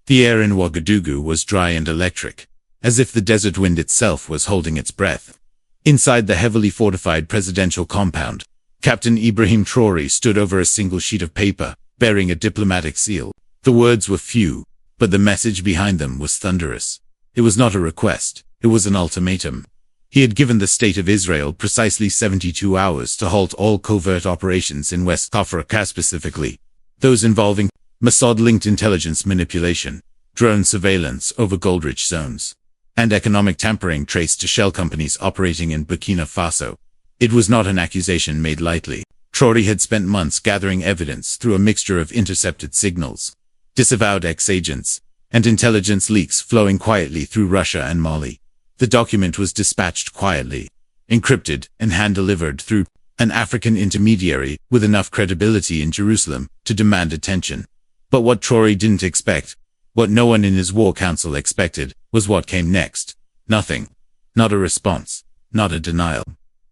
The air in Ouagadougou was dry and electric, as if the desert wind itself was holding its breath. Inside the heavily fortified presidential compound, Captain Ibrahim Traoré stood over a single sheet of paper, bearing a diplomatic seal. The words were few, but the message behind them was thunderous. It was not a request, it was an ultimatum. He had given the State of Israel precisely 72 hours to halt all covert operations in West Africa, specifically those involving Mossad-linked intelligence manipulation, drone surveillance over gold-rich zones, and economic tampering traced to shell companies operating in Burkina Faso. It was not an accusation made lightly. Traoré had spent months gathering evidence through a mixture of intercepted signals, disavowed ex-agents, and intelligence leaks flowing quietly through Russia and Mali. The document was dispatched quietly, encrypted, and hand-delivered through an African intermediary with enough credibility in Jerusalem to demand attention. But what Traoré didn't expect, what no one in his war council expected, was what came next. Nothing. Not a response. Not a denial.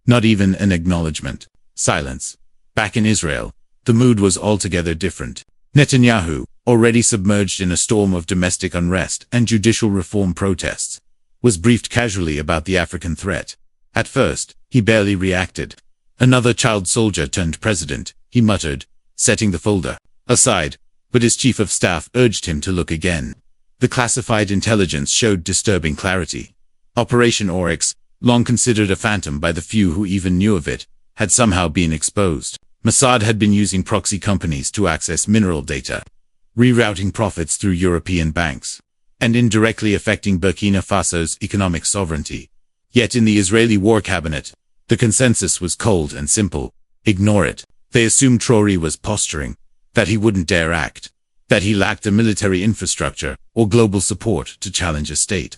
Not even an acknowledgement. Silence. Back in Israel, the mood was altogether different. Netanyahu, already submerged in a storm of domestic unrest and judicial reform protests, was briefed casually about the African threat. At first, he barely reacted. Another child soldier turned president, he muttered, setting the folder aside, but his chief of staff urged him to look again. The classified intelligence showed disturbing clarity. Operation Oryx, long considered a phantom by the few who even knew of it, had somehow been exposed. Mossad had been using proxy companies to access mineral data, rerouting profits through European banks, and indirectly affecting Burkina Faso's economic sovereignty. Yet in the Israeli war cabinet, the consensus was cold and simple. Ignore it. They assumed Traoré was posturing, that he wouldn't dare act, that he lacked the military infrastructure or global support to challenge a state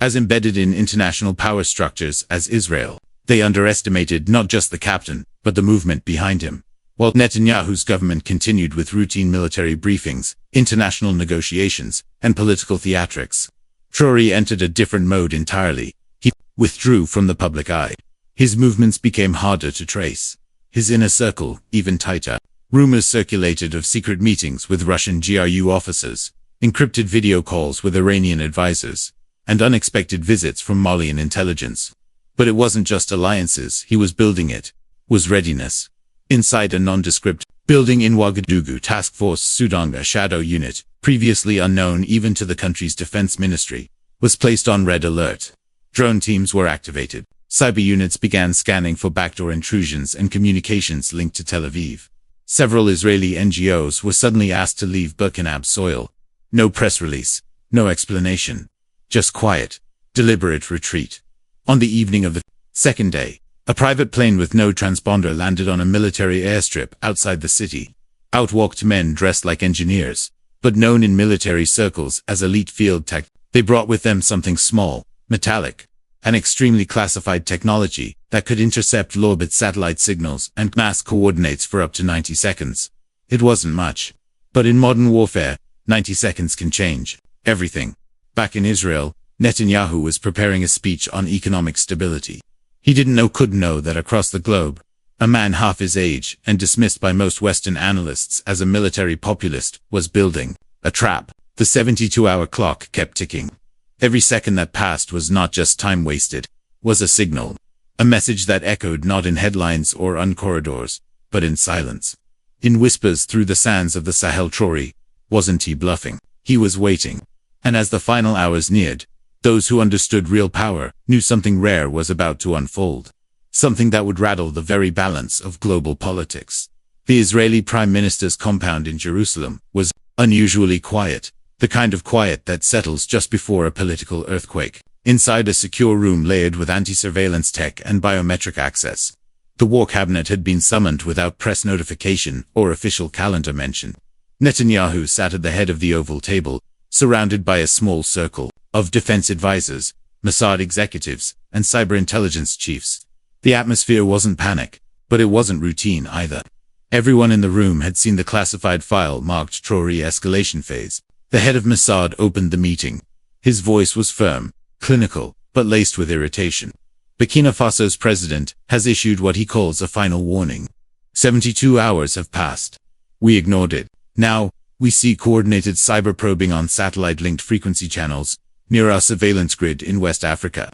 as embedded in international power structures as Israel. They underestimated not just the captain, but the movement behind him. While Netanyahu's government continued with routine military briefings, international negotiations, and political theatrics, Traoré entered a different mode entirely. He withdrew from the public eye. His movements became harder to trace. His inner circle, even tighter. Rumors circulated of secret meetings with Russian GRU officers, encrypted video calls with Iranian advisors, and unexpected visits from Malian intelligence. But it wasn't just alliances he was building, it was readiness. Inside a nondescript building in Ouagadougou, Task Force Sudan, a shadow unit, previously unknown even to the country's defense ministry, was placed on red alert. Drone teams were activated. Cyber units began scanning for backdoor intrusions and communications linked to Tel Aviv. Several Israeli NGOs were suddenly asked to leave Burkina's soil. No press release, no explanation. Just quiet, deliberate retreat. On the evening of the second day, a private plane with no transponder landed on a military airstrip outside the city. Out walked men dressed like engineers, but known in military circles as elite field tech. They brought with them something small, metallic, an extremely classified technology that could intercept low-orbit satellite signals and mask coordinates for up to 90 seconds. It wasn't much. But in modern warfare, 90 seconds can change everything. Back in Israel, Netanyahu was preparing a speech on economic stability. He couldn't know that across the globe, a man half his age and dismissed by most Western analysts as a military populist was building a trap. The 72-hour clock kept ticking. Every second that passed was not just time wasted, was a signal. A message that echoed not in headlines or on corridors, but in silence. In whispers through the sands of the Sahel. Traoré wasn't he bluffing? He was waiting. And as the final hours neared, those who understood real power knew something rare was about to unfold. Something that would rattle the very balance of global politics. The Israeli Prime Minister's compound in Jerusalem was unusually quiet. The kind of quiet that settles just before a political earthquake. Inside a secure room layered with anti-surveillance tech and biometric access. The war cabinet had been summoned without press notification or official calendar mention. Netanyahu sat at the head of the oval table, surrounded by a small circle of defense advisors, Mossad executives, and cyber intelligence chiefs. The atmosphere wasn't panic, but it wasn't routine either. Everyone in the room had seen the classified file marked Traoré escalation phase. The head of Mossad opened the meeting. His voice was firm, clinical, but laced with irritation. Burkina Faso's president has issued what he calls a final warning. 72 hours have passed. We ignored it. Now, We see coordinated cyber probing on satellite-linked frequency channels near our surveillance grid in West Africa.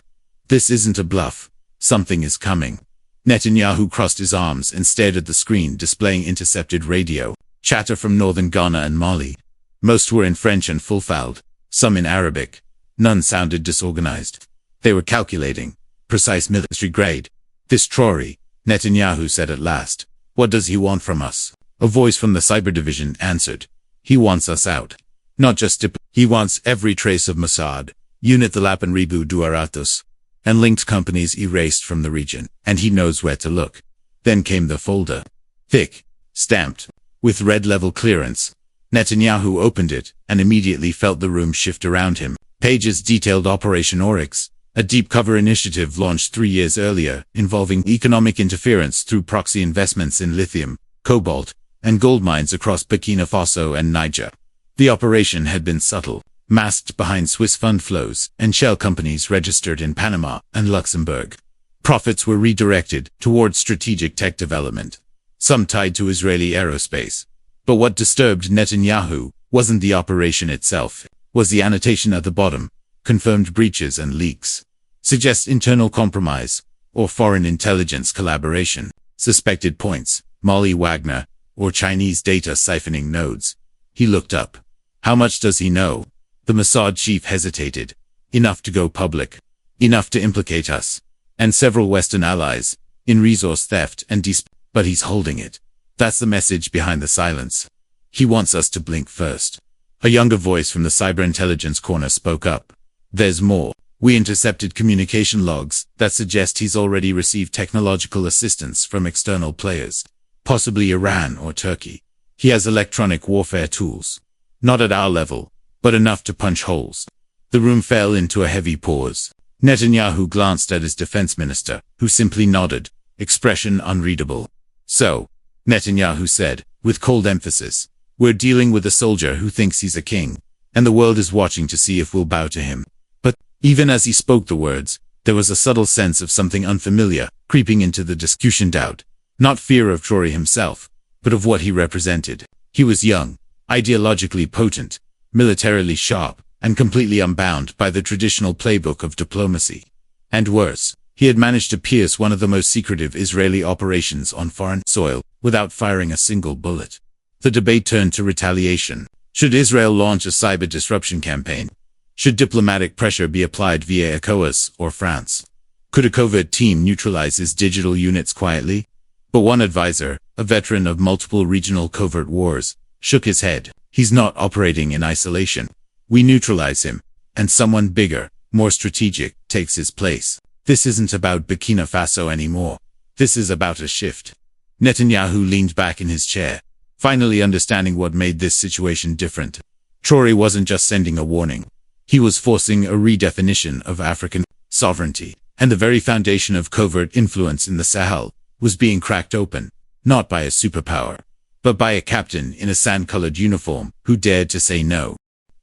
This isn't a bluff. Something is coming. Netanyahu crossed his arms and stared at the screen displaying intercepted radio chatter from northern Ghana and Mali. Most were in French and full-fouled, some in Arabic. None sounded disorganized. They were calculating. Precise military grade. This Traoré, Netanyahu said at last. What does he want from us? A voice from the cyber division answered. He wants us out. Not just he wants every trace of Mossad, Unit the Lapan Ribu Duaratos, and linked companies erased from the region, and he knows where to look. Then came the folder. Thick, stamped, with red level clearance. Netanyahu opened it, and immediately felt the room shift around him. Pages detailed Operation Oryx, a deep cover initiative launched 3 years earlier, involving economic interference through proxy investments in lithium, cobalt, and gold mines across Burkina Faso and Niger. The operation had been subtle, masked behind Swiss fund flows and shell companies registered in Panama and Luxembourg. Profits were redirected towards strategic tech development, some tied to Israeli aerospace. But what disturbed Netanyahu wasn't the operation itself, was the annotation at the bottom. Confirmed breaches and leaks. Suggest internal compromise, or foreign intelligence collaboration. Suspected points, Mali Wagner, or Chinese data siphoning nodes. He looked up. How much does he know? The Mossad chief hesitated. Enough to go public. Enough to implicate us. And several Western allies, in resource theft and but he's holding it. That's the message behind the silence. He wants us to blink first. A younger voice from the cyber intelligence corner spoke up. There's more. We intercepted communication logs that suggest he's already received technological assistance from external players, possibly Iran or Turkey. He has electronic warfare tools. Not at our level, but enough to punch holes. The room fell into a heavy pause. Netanyahu glanced at his defense minister, who simply nodded, expression unreadable. So, Netanyahu said, with cold emphasis, we're dealing with a soldier who thinks he's a king, and the world is watching to see if we'll bow to him. But, even as he spoke the words, there was a subtle sense of something unfamiliar creeping into the discussion. Doubt. Not fear of Traoré himself, but of what he represented. He was young, ideologically potent, militarily sharp, and completely unbound by the traditional playbook of diplomacy. And worse, he had managed to pierce one of the most secretive Israeli operations on foreign soil without firing a single bullet. The debate turned to retaliation. Should Israel launch a cyber disruption campaign? Should diplomatic pressure be applied via ECOWAS or France? Could a covert team neutralize his digital units quietly? But one advisor, a veteran of multiple regional covert wars, shook his head. He's not operating in isolation. We neutralize him, and someone bigger, more strategic, takes his place. This isn't about Burkina Faso anymore. This is about a shift. Netanyahu leaned back in his chair, finally understanding what made this situation different. Traoré wasn't just sending a warning. He was forcing a redefinition of African sovereignty, and the very foundation of covert influence in the Sahel was being cracked open, not by a superpower, but by a captain in a sand-colored uniform who dared to say no.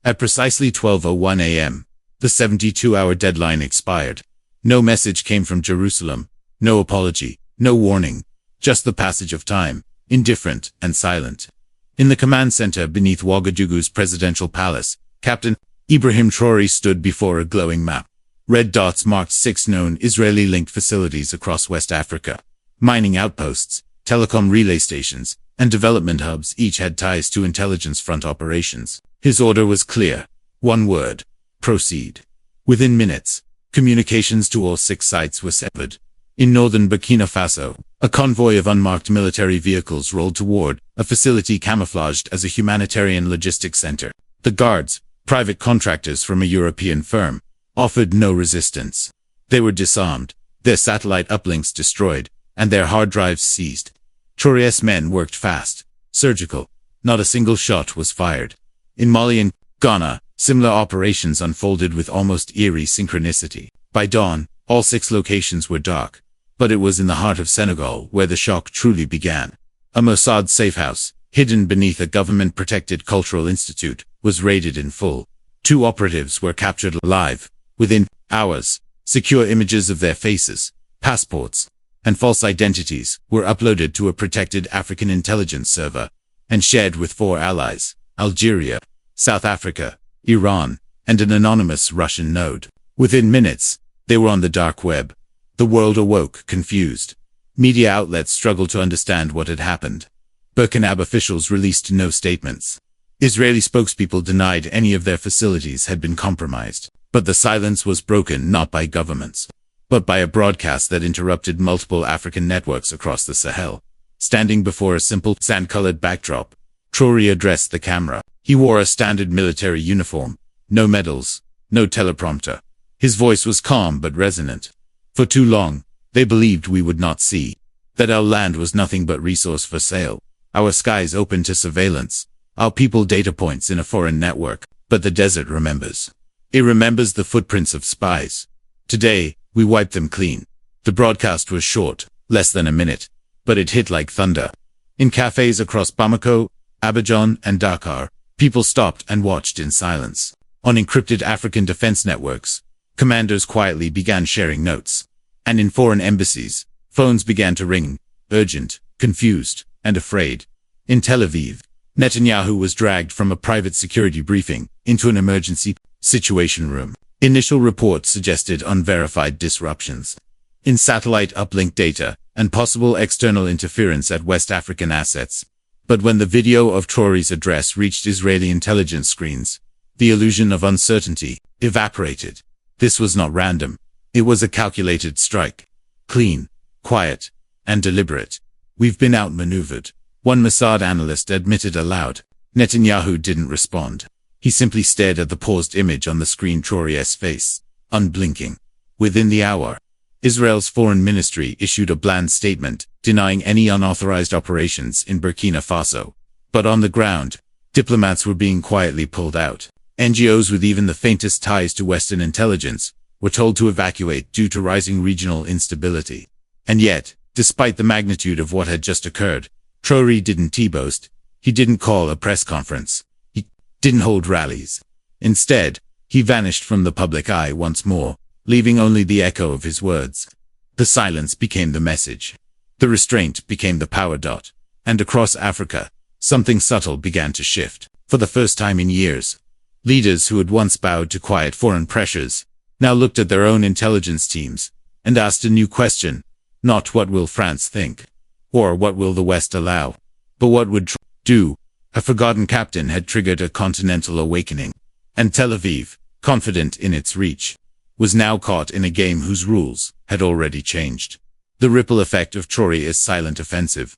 At precisely 12:01 a.m., the 72-hour deadline expired. No message came from Jerusalem, no apology, no warning, just the passage of time, indifferent and silent. In the command center beneath Ouagadougou's presidential palace, Captain Ibrahim Traoré stood before a glowing map. Red dots marked 6 known Israeli-linked facilities across West Africa. Mining outposts, telecom relay stations, and development hubs each had ties to intelligence front operations. His order was clear. One word. Proceed. Within minutes, communications to all 6 sites were severed. In northern Burkina Faso, a convoy of unmarked military vehicles rolled toward a facility camouflaged as a humanitarian logistics center. The guards, private contractors from a European firm, offered no resistance. They were disarmed, their satellite uplinks destroyed, and their hard drives seized. Traoré's men worked fast, surgical. Not a single shot was fired. In Mali and Ghana, similar operations unfolded with almost eerie synchronicity. By dawn, all 6 locations were dark. But it was in the heart of Senegal where the shock truly began. A Mossad safehouse, hidden beneath a government-protected cultural institute, was raided in full. 2 operatives were captured alive. Within hours, secure images of their faces, passports, and false identities were uploaded to a protected African intelligence server and shared with 4 allies. Algeria, South Africa, Iran, and an anonymous Russian node. Within minutes, they were on the dark web. The world awoke, confused. Media outlets struggled to understand what had happened. Burkina officials released no statements. Israeli spokespeople denied any of their facilities had been compromised. But the silence was broken not by governments, but by a broadcast that interrupted multiple African networks across the Sahel. Standing before a simple sand-colored backdrop, Traoré addressed the camera. He wore a standard military uniform. No medals, no teleprompter. His voice was calm but resonant. For too long, they believed we would not see. That our land was nothing but resource for sale. Our skies open to surveillance. Our people data points in a foreign network. But the desert remembers. It remembers the footprints of spies. Today, we wiped them clean. The broadcast was short, less than a minute, but it hit like thunder. In cafes across Bamako, Abidjan, and Dakar, people stopped and watched in silence. On encrypted African defense networks, commanders quietly began sharing notes. And in foreign embassies, phones began to ring, urgent, confused, and afraid. In Tel Aviv, Netanyahu was dragged from a private security briefing into an emergency situation room. Initial reports suggested unverified disruptions in satellite uplink data and possible external interference at West African assets. But when the video of Traoré's address reached Israeli intelligence screens, the illusion of uncertainty evaporated. This was not random. It was a calculated strike. Clean, quiet, and deliberate. We've been outmaneuvered. One Mossad analyst admitted aloud. Netanyahu didn't respond. He simply stared at the paused image on the screen. Traoré's face, unblinking. Within the hour, Israel's foreign ministry issued a bland statement denying any unauthorized operations in Burkina Faso. But on the ground, diplomats were being quietly pulled out. NGOs with even the faintest ties to Western intelligence were told to evacuate due to rising regional instability. And yet, despite the magnitude of what had just occurred, Traoré didn't boast. He didn't call a press conference. He didn't hold rallies. Instead, he vanished from the public eye once more, leaving only the echo of his words. The silence became the message. The restraint became the power dot. And across Africa, something subtle began to shift. For the first time in years, leaders who had once bowed to quiet foreign pressures now looked at their own intelligence teams and asked a new question. Not what will France think, or what will the West allow, but what would Traoré do? A forgotten captain had triggered a continental awakening, and Tel Aviv, confident in its reach, was now caught in a game whose rules had already changed. The ripple effect of Traoré's silent offensive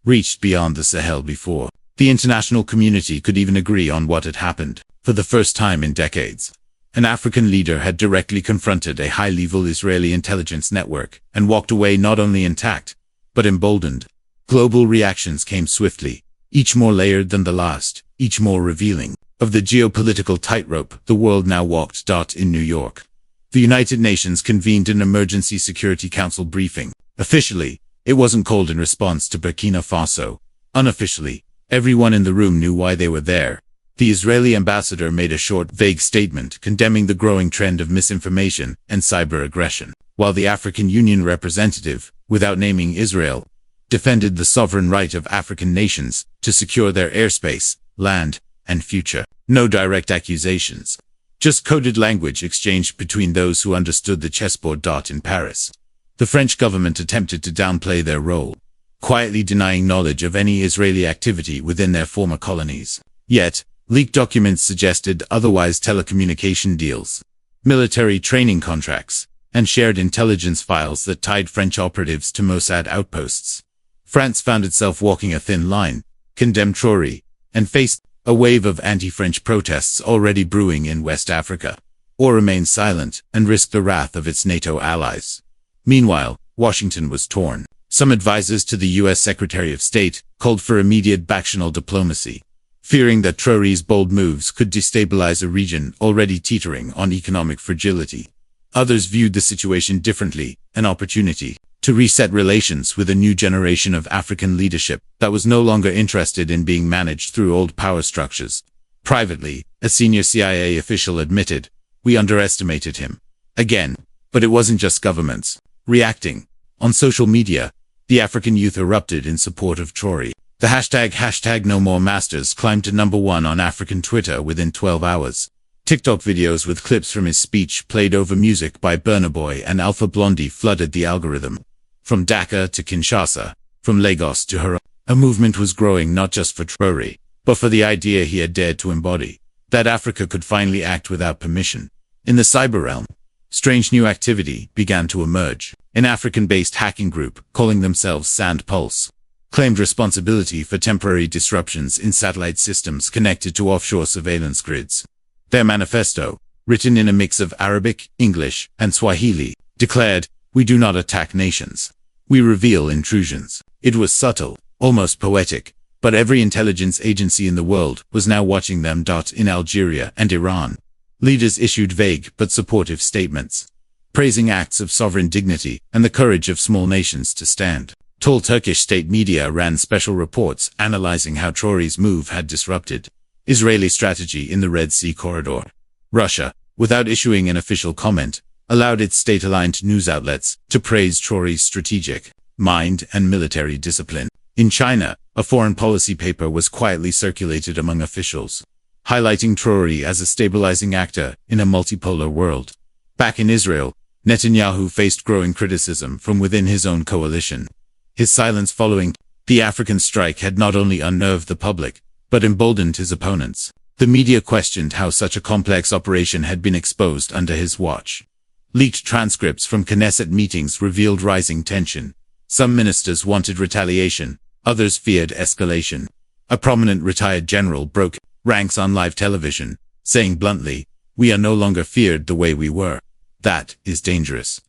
reached beyond the Sahel before the international community could even agree on what had happened. For the first time in decades, an African leader had directly confronted a high-level Israeli intelligence network and walked away not only intact, but emboldened. Global reactions came swiftly, each more layered than the last, each more revealing of the geopolitical tightrope the world now walked. In New York, the United Nations convened an Emergency Security Council briefing. Officially, it wasn't called in response to Burkina Faso. Unofficially, everyone in the room knew why they were there. The Israeli ambassador made a short, vague statement condemning the growing trend of misinformation and cyber aggression, while the African Union representative, without naming Israel, defended the sovereign right of African nations to secure their airspace, land, and future. No direct accusations. Just coded language exchanged between those who understood the chessboard. In Paris, the French government attempted to downplay their role, quietly denying knowledge of any Israeli activity within their former colonies. Yet, leaked documents suggested otherwise. Telecommunication deals, military training contracts, and shared intelligence files that tied French operatives to Mossad outposts. France found itself walking a thin line, condemned Traoré, and faced a wave of anti-French protests already brewing in West Africa, or remain silent and risk the wrath of its NATO allies. Meanwhile, Washington was torn. Some advisors to the U.S. Secretary of State called for immediate bactional diplomacy, fearing that Traoré's bold moves could destabilize a region already teetering on economic fragility. Others viewed the situation differently, an opportunity to reset relations with a new generation of African leadership that was no longer interested in being managed through old power structures. Privately, a senior CIA official admitted, "We underestimated him." Again, but it wasn't just governments reacting. On social media, the African youth erupted in support of Traoré. The hashtag no more masters climbed to #1 on African Twitter within 12 hours. TikTok videos with clips from his speech played over music by Burna Boy and Alpha Blondy flooded the algorithm. From Dhaka to Kinshasa, from Lagos to Harare, a movement was growing not just for Traoré, but for the idea he had dared to embody, that Africa could finally act without permission. In the cyber realm, strange new activity began to emerge. An African-based hacking group, calling themselves Sand Pulse, claimed responsibility for temporary disruptions in satellite systems connected to offshore surveillance grids. Their manifesto, written in a mix of Arabic, English, and Swahili, declared, "We do not attack nations. We reveal intrusions." It was subtle, almost poetic, but every intelligence agency in the world was now watching them. In Algeria and Iran, leaders issued vague but supportive statements, praising acts of sovereign dignity and the courage of small nations to stand tall. Turkish state media ran special reports analyzing how Traoré's move had disrupted Israeli strategy in the Red Sea corridor. Russia, without issuing an official comment, allowed its state-aligned news outlets to praise Traoré's strategic mind and military discipline. In China, a foreign policy paper was quietly circulated among officials, highlighting Traoré as a stabilizing actor in a multipolar world. Back in Israel, Netanyahu faced growing criticism from within his own coalition. His silence following the African strike had not only unnerved the public, but emboldened his opponents. The media questioned how such a complex operation had been exposed under his watch. Leaked transcripts from Knesset meetings revealed rising tension. Some ministers wanted retaliation, others feared escalation. A prominent retired general broke ranks on live television, saying bluntly, "We are no longer feared the way we were. That is dangerous."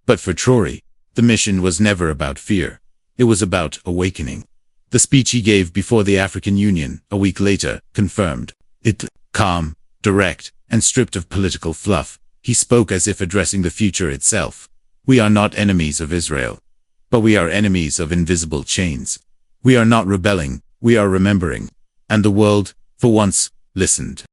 But for Traoré, the mission was never about fear. It was about awakening. The speech he gave before the African Union, a week later, confirmed it. Calm, direct, and stripped of political fluff, he spoke as if addressing the future itself. "We are not enemies of Israel, but we are enemies of invisible chains. We are not rebelling, we are remembering." And the world, for once, listened.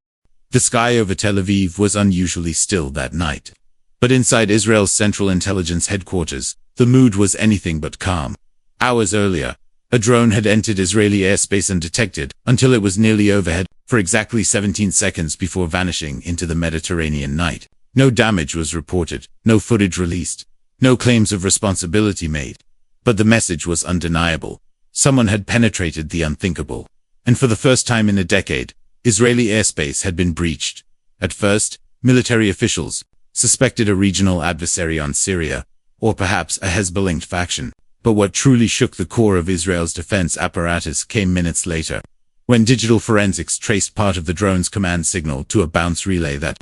The sky over Tel Aviv was unusually still that night. But inside Israel's Central Intelligence Headquarters, the mood was anything but calm. Hours earlier, a drone had entered Israeli airspace undetected until it was nearly overhead for exactly 17 seconds before vanishing into the Mediterranean night. No damage was reported, no footage released, no claims of responsibility made. But the message was undeniable. Someone had penetrated the unthinkable. And for the first time in a decade, Israeli airspace had been breached. At first, military officials suspected a regional adversary on Syria, or perhaps a Hezbollah faction. But what truly shook the core of Israel's defense apparatus came minutes later, when digital forensics traced part of the drone's command signal to a bounce relay that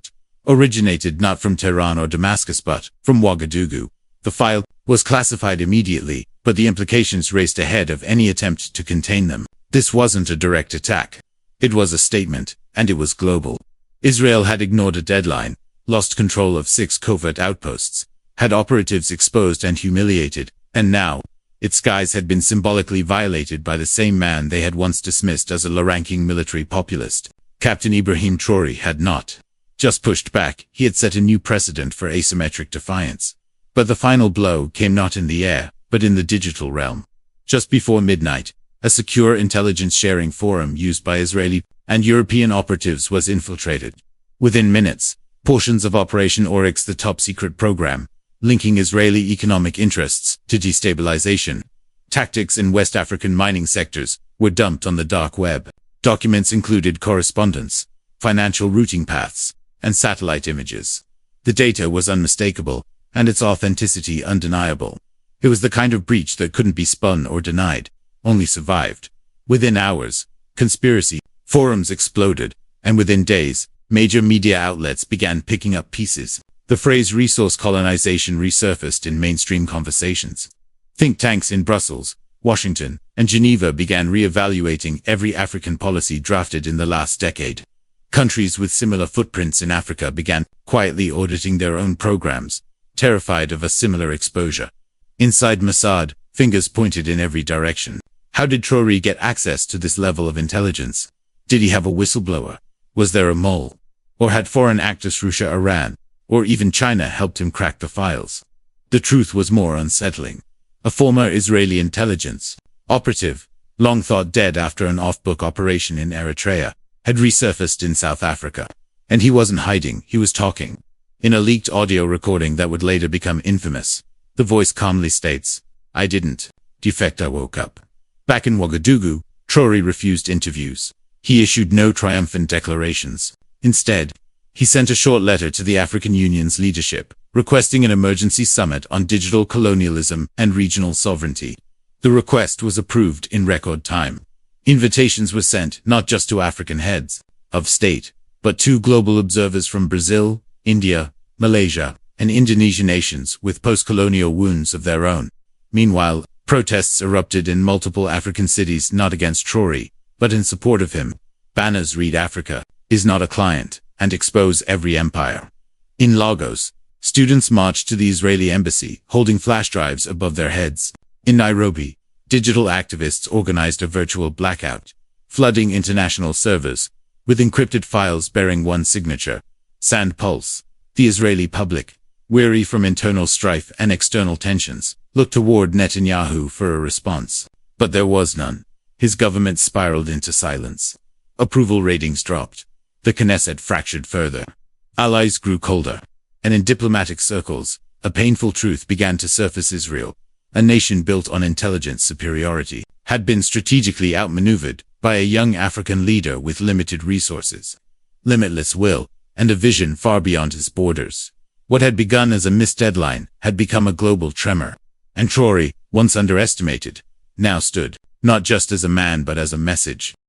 originated not from Tehran or Damascus but from Ouagadougou. The file was classified immediately, but the implications raced ahead of any attempt to contain them. This wasn't a direct attack. It was a statement, and it was global. Israel had ignored a deadline, lost control of 6 covert outposts, had operatives exposed and humiliated, and now, its skies had been symbolically violated by the same man they had once dismissed as a low-ranking military populist. Captain Ibrahim Traoré had not just pushed back, he had set a new precedent for asymmetric defiance. But the final blow came not in the air, but in the digital realm. Just before midnight, a secure intelligence sharing forum used by Israeli and European operatives was infiltrated. Within minutes, portions of Operation Oryx, the top-secret program, linking Israeli economic interests to destabilization, tactics in West African mining sectors, were dumped on the dark web. Documents included correspondence, financial routing paths, and satellite images. The data was unmistakable, and its authenticity undeniable. It was the kind of breach that couldn't be spun or denied, only survived. Within hours, conspiracy forums exploded, and within days, major media outlets began picking up pieces. The phrase resource colonization resurfaced in mainstream conversations. Think tanks in Brussels, Washington, and Geneva began re-evaluating every African policy drafted in the last decade. Countries with similar footprints in Africa began quietly auditing their own programs, terrified of a similar exposure. Inside Mossad, fingers pointed in every direction. How did Traoré get access to this level of intelligence? Did he have a whistleblower? Was there a mole? Or had foreign actors Russia, Iran, or even China helped him crack the files? The truth was more unsettling. A former Israeli intelligence operative long thought dead after an off-book operation in Eritrea, had resurfaced in South Africa. And he wasn't hiding, he was talking. In a leaked audio recording that would later become infamous, the voice calmly states, "I didn't defect, I woke up." Back in Ouagadougou, Traoré refused interviews. He issued no triumphant declarations. Instead, he sent a short letter to the African Union's leadership, requesting an emergency summit on digital colonialism and regional sovereignty. The request was approved in record time. Invitations were sent not just to African heads of state, but to global observers from Brazil, India, Malaysia, and Indonesia, nations with post-colonial wounds of their own. Meanwhile, protests erupted in multiple African cities, not against Traoré, but in support of him. Banners read "Africa is not a client," and expose every empire. In Lagos, students marched to the Israeli embassy, holding flash drives above their heads. In Nairobi, digital activists organized a virtual blackout, flooding international servers with encrypted files bearing one signature, Sand Pulse. The Israeli public, weary from internal strife and external tensions, looked toward Netanyahu for a response. But there was none. His government spiraled into silence. Approval ratings dropped. The Knesset fractured further. Allies grew colder. And in diplomatic circles, a painful truth began to surface: Israel, a nation built on intelligence superiority, had been strategically outmaneuvered by a young African leader with limited resources, limitless will, and a vision far beyond his borders. What had begun as a missed deadline had become a global tremor. And Traoré, once underestimated, now stood, not just as a man but as a message.